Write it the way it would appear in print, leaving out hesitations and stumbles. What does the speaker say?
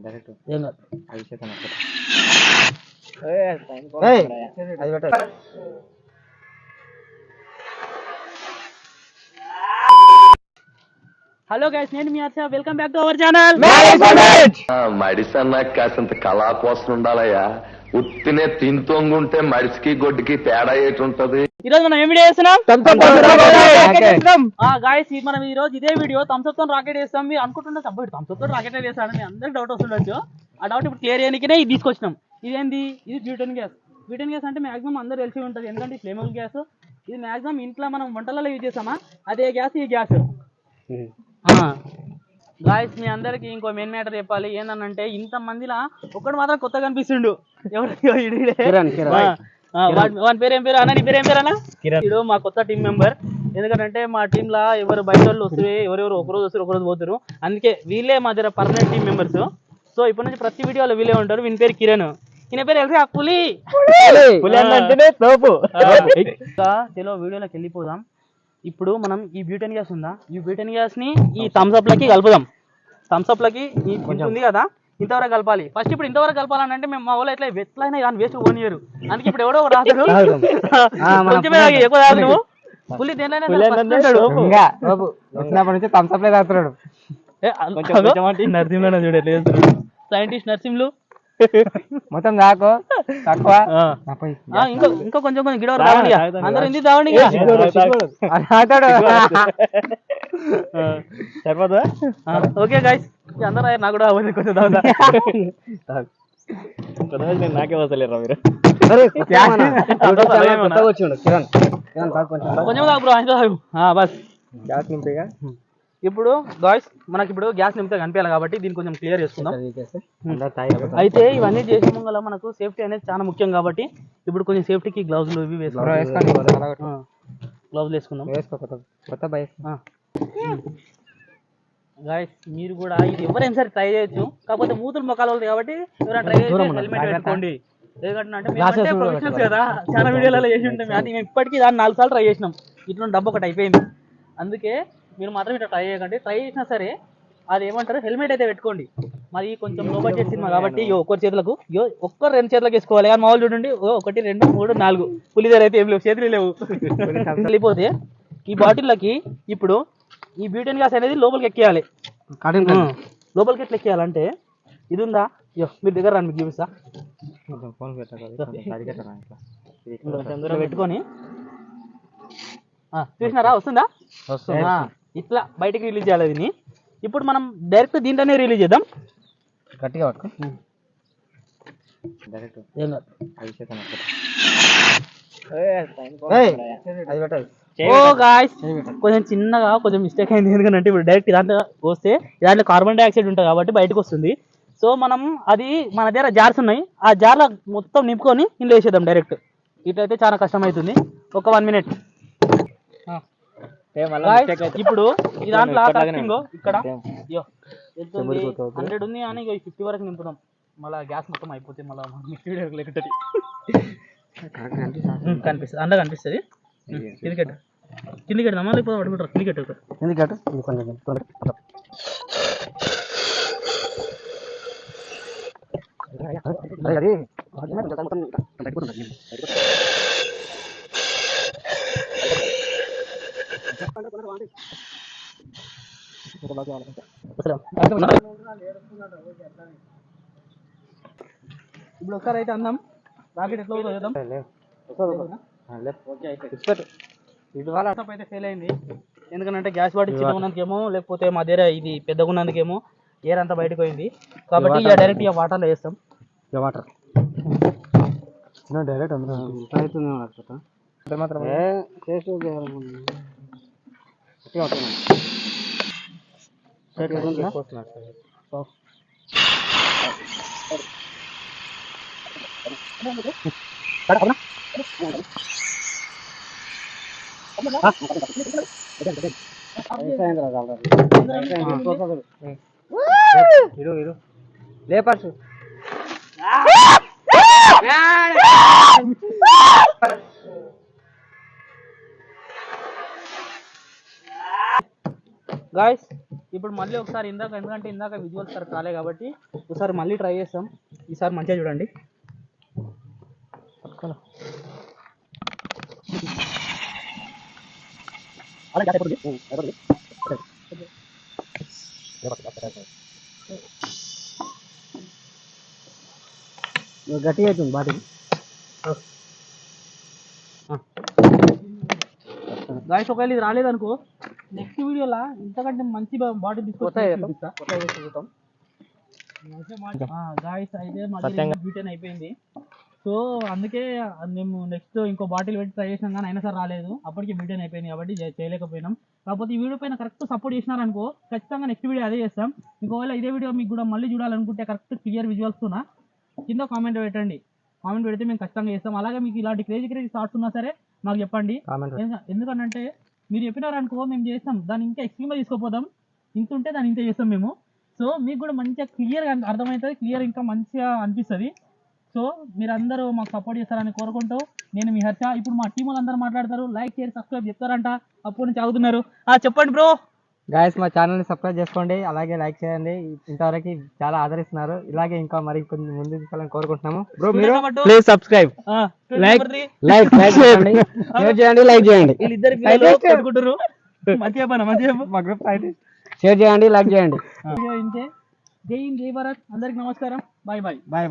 Direct ఏం కాదు. అభిషేకం అది పెట్టాలి. హలో గైస్, నేను మీ Harsha. Welcome back to our channel. మడిసన్న కాసింత కళా కోసం ఉండాలయ్యా. ఉత్తినే తింతోంగుంటే మడిసికి గొడ్డుకి తేడా ఏటి ఉంటది. ఈ రోజు మనం ఏం వీడియో చేస్తున్నాం? గాయస్, మనం ఈ రోజు ఇదే వీడియో థమ్స్అప్ తో రాకెట్ వేస్తాం. మీరు అనుకుంటున్న సబ్బు థమ్స్అప్ తో రాకెట్ వేస్తాడని అందరికి డౌట్ వస్తుండొచ్చు. ఆ డౌట్ ఇప్పుడు క్లియర్ చేయడానికే ఇది తీసుకొచ్చినాం. ఇదేంది? ఇది బ్యూటన్ గ్యాస్. బ్యూటన్ గ్యాస్ అంటే మాక్సిమం అందరూ తెలిసి ఉంటుంది, ఎందుకంటే ఫ్లేమబుల్ గ్యాస్. ఇది మాక్సిమం ఇంట్లో మనం వంటలలో యూజ్ చేస్తామా, అదే గ్యాస్ ఈ గ్యాస్. గాయస్, మీ అందరికి ఇంకో మెయిన్ మ్యాటర్ చెప్పాలి. ఏంటంటే ఇంత మందిలా ఒక్కడు మాత్రం కొత్తగా కనిపిస్తుండు. వాని పేరు ఏం పేరు అన్న? నీ పేరు ఏం పేరు అన్న? ఇడు మా కొత్త టీం మెంబర్. ఎందుకంటే మా టీమ్ లా ఎవరు బయట వాళ్ళు వస్తే ఎవరెవరు ఒకరోజు వస్తారు ఒకరోజు పోతారు. అందుకే వీళ్ళే మా దగ్గర పర్మనెంట్ టీం మెంబర్స్. సో ఇప్పటి నుంచి ప్రతి వీడియోలో వీళ్ళే ఉంటారు. వీని పేరు కిరణ్. ఈయన పేరు తెలిసి పులి. చలో వీడియోలోకి వెళ్ళిపోదాం. ఇప్పుడు మనం ఈ బ్యూటన్ గ్యాస్ ఉందా, ఈ బ్యూటన్ గ్యాస్ ని ఈ థమ్స్అప్ లకి కలుపుదాం. థమ్స్అప్ లకి ఉంది కదా, ఇంతవరకు కలపాలి. ఫస్ట్ ఇప్పుడు ఇంతవరకు కలపాలంటే మేము మా వాళ్ళు ఎట్లయినా కానీ వేస్ట్ పోనీయరు. అందుకే ఇప్పుడు ఎవడో రాదు, కొంచెమే ఎక్కువ రాదు. నువ్వు పులి నరసింహ చూడ సైంటిస్ట్ నరసింహులు మొత్తం దాకో తక్కువ ఇంకా కొంచెం కొంచెం గిడవరు రావండి. అందరూ ఎందుకు తావండి సరిపోదా? ఓకే గైస్, అందరూ నాకు కూడా అవ్వదు, కొంచెం తాగుతా. నేను నాకే వస్తలేరా మీరు? కొంచెం తాగు బ్రో, ఆయన తాగు బస్. గ్యాస్ నింపేగా. ఇప్పుడు గాయ్స్, మనకి ఇప్పుడు గ్యాస్ నింపితే కనిపించాలి కాబట్టి దీన్ని కొంచెం క్లియర్ చేసుకుందాం. అయితే ఇవన్నీ చేసే ముంగల మనకు సేఫ్టీ అనేది చాలా ముఖ్యం కాబట్టి ఇప్పుడు కొంచెం సేఫ్టీకి గ్లౌజులు ఇవి వేసుకుందాం. గ్లౌజులు వేసుకుందాం. గాయ్స్, మీరు కూడా ఇది ఎవరైనా సరే ట్రై చేయొచ్చు, కాకపోతే మూతులు మొక్కలు అవుతుంది కాబట్టి ఎవరైనా ట్రై చేసి హెల్మెట్ పెట్టుకోండి. ఎందుకంటే మేమంటే ప్రొఫెషనల్స్ కదా, చాలా వీడియోలలో చేసి ఉంటాం. అది మేము ఇప్పటికీ దాన్ని 4 సార్లు ట్రై చేసినాం. ఇట్లా డబ్బు ఒకటి అయిపోయింది. అందుకే మీరు మాత్రం ఇట్లా ట్రై చేయకండి. ట్రై చేసినా సరే అది ఏమంటారు, హెల్మెట్ అయితే పెట్టుకోండి. మరి కొంచెం లో బడ్జెట్ సినిమా కాబట్టి ఒక్కరి చేతులకు ఒక్కరు 2 చేతులకు వేసుకోవాలి. కానీ మామూలు చూడండి 1 2 3 4 పులిదేరు అయితే ఏం లేవు, చేతులు లేవు. వెళ్ళిపోతే ఈ బాటిల్లకి ఇప్పుడు ఈ బ్యూటన్ గ్యాస్ అనేది లోపలికి ఎక్కేయాలి. లోపలికి ఎట్లా ఎక్కేయాలంటే ఇది ఉందా, మీరు దగ్గర రండి, మీకు చూపిస్తా. పెట్టుకొని చూసినారా, వస్తుందా? ఇట్లా బయటకి రిలీజ్ చేయాలి దీన్ని. ఇప్పుడు మనం డైరెక్ట్ దీంట్లోనే రిలీజ్ చేద్దాం. గట్టిగా పట్టుకో. ఓ గాయ్స్, కొంచెం చిన్నగా కొంచెం మిస్టేక్ అయింది. ఎందుకంటే ఇప్పుడు డైరెక్ట్ దాంట్లో వస్తే దాంట్లో కార్బన్ డైఆక్సైడ్ ఉంటుంది కాబట్టి బయటకు వస్తుంది. సో మనం అది మన దగ్గర జార్స్ ఉన్నాయి, ఆ జార్లో మొత్తం నింపుకొని ఇంట్లో వేసేద్దాం డైరెక్ట్. ఇట్లయితే చాలా కష్టం అవుతుంది. ఒక 1 మినిట్. ఇప్పుడు ఈ దాంట్లో ఇక్కడ 100 ఉంది అని 50 వరకు నింపుదాం. మళ్ళీ గ్యాస్ మొత్తం అయిపోతే మళ్ళీ కనిపిస్తుంది, అండ కనిపిస్తుంది. కిందికి వెళ్దామా లేకపోతే పడుకుంటారు? కిందికి ఇప్పుడు ఒకసారి అయితే అందాం రాకెట్ ఎట్లా అవుతుందో చూద్దాం. అయితే ఫెయిల్ అయింది, ఎందుకంటే గ్యాస్ బాటిల్ చిన్నగా ఉన్నందుకేమో, లేకపోతే మా దగ్గర ఇది పెద్దగా ఉన్నందుకేమో ఎయిర్ అంతా బయటకు పోయింది. కాబట్టి ఇక డైరెక్ట్ ఇక వాటర్లో వేస్తాం. వాటర్ డైరెక్ట్ మాత్రం లేపర్సు. గాయ్స్, ఇప్పుడు మళ్ళీ ఒకసారి ఎందుకంటే ఇందాక విజువల్స్ సరిగ్గా రాలే కాబట్టి ఒకసారి మళ్ళీ ట్రై చేస్తాం. ఈసారి మంచిగా చూడండి. గట్టిగా అవుతుంది బాటిల్. గాయస్ ఒకవేళ ఇది రాలేదనుకో నెక్స్ట్ వీడియోలో ఇంతకంటే మంచి బాటిల్ తీసుకొస్తా. గాయస్ అయితే బీటెన్ అయిపోయింది. సో అందుకే మేము నెక్స్ట్ ఇంకో బాటిల్ పెట్టి ట్రై చేసినాం కానీ అయినా సరే రాలేదు. అప్పటికి బీటెన్ అయిపోయింది కాబట్టి చేయలేకపోయినాం. కాకపోతే ఈ వీడియో పైన కరెక్ట్ సపోర్ట్ చేసినారనుకో ఖచ్చితంగా నెక్స్ట్ వీడియో అదే చేస్తాం. ఇంకోవేళ ఇదే వీడియో మీకు కూడా మళ్ళీ చూడాలనుకుంటే కరెక్ట్ క్లియర్ విజువల్స్తో కింద కామెంట్ పెట్టండి. కామెంట్ పెడితే మేము ఖచ్చితంగా చేస్తాం. అలాగే మీకు ఇలాంటి క్రేజీ థాట్స్ ఉన్నా సరే మాకు చెప్పండి. ఎందుకంటే మీరు చెప్పినారనుకో మేము చేస్తాం, దాన్ని ఇంకా ఎక్స్ట్రీమ్గా తీసుకోపోతాం. ఇంత ఉంటే దాన్ని ఇంత చేస్తాం మేము. సో మీకు కూడా మంచిగా క్లియర్గా అర్థమవుతుంది, క్లియర్ ఇంకా మంచిగా అనిపిస్తుంది. సో మీరందరూ మాకు సపోర్ట్ చేస్తారని కోరుకుంటూ నేను మీ హర్ష. ఇప్పుడు మా టీం వాళ్ళందరూ మాట్లాడతారు, లైక్ చేసి సబ్స్క్రైబ్ చెప్తారంట. అప్పటి నుంచి ఆగుతున్నారు. చెప్పండి బ్రో. గాయస్ మా ఛానల్ని సబ్స్క్రైబ్ చేసుకోండి, అలాగే లైక్ చేయండి. ఇంతవరకు చాలా ఆదరిస్తున్నారు, ఇలాగే ఇంకా మరి కొంచెం ముందు తీసుకోవాలని కోరుకుంటున్నాము. బ్రో మీరు ప్లీజ్ సబ్స్క్రైబ్, లైక్ చేయండి, షేర్ చేయండి, లైక్ చేయండి. వీళ్ళిద్దరు మా గ్రూప్ షేర్ చేయండి, లైక్ చేయండి. ఇంతే. జై హింద్, జై భారత్. అందరికి నమస్కారం. Bye bye.